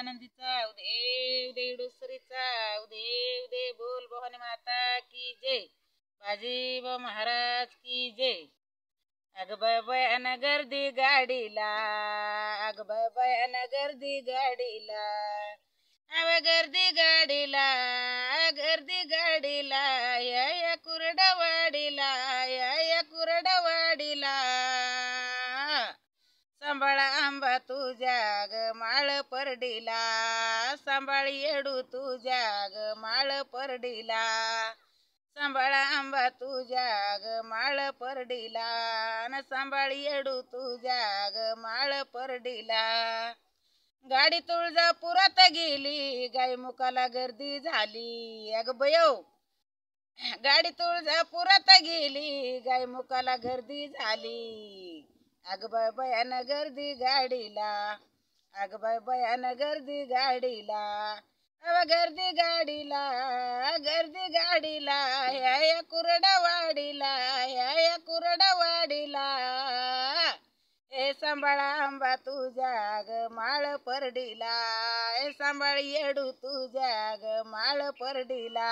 आनंदीचा उदे उदे इडुसरीचा उदे उदे बोल भवानी माता की जय बाजी व महाराज की जय। अग बयान गर्दी गाडीला अग बयान गर्दी गाडीला अव गर्दी गाडीला या कुरडवाडीला या कुरडवाडीला सांभाळा आंबा तुझ्या ग माळ परडीला सांभाळ येडू तुझ्या ग माळ परडीला सांभाळा आंबा तुझ्या ग माळ परडीला न सांभाळ येडू तुझ्या ग माळ परडीला। गाडी तुळजापुरात गेली गाय मुकाला गर्दी झाली अग बयो गाडी तुळजापुरात गेली गाय मुकाला गर्दी झाली अग बयान गर्दी गाडीला अग बयान गर्दी गाडीला अव गर्दी गाडीला या कुरडवाडीला या कुरडवाडीला ए सांभाळा आंबा तुझ्या ग माळ परडीला ए सांभाळ येडू तुझ्या ग माळ परडीला।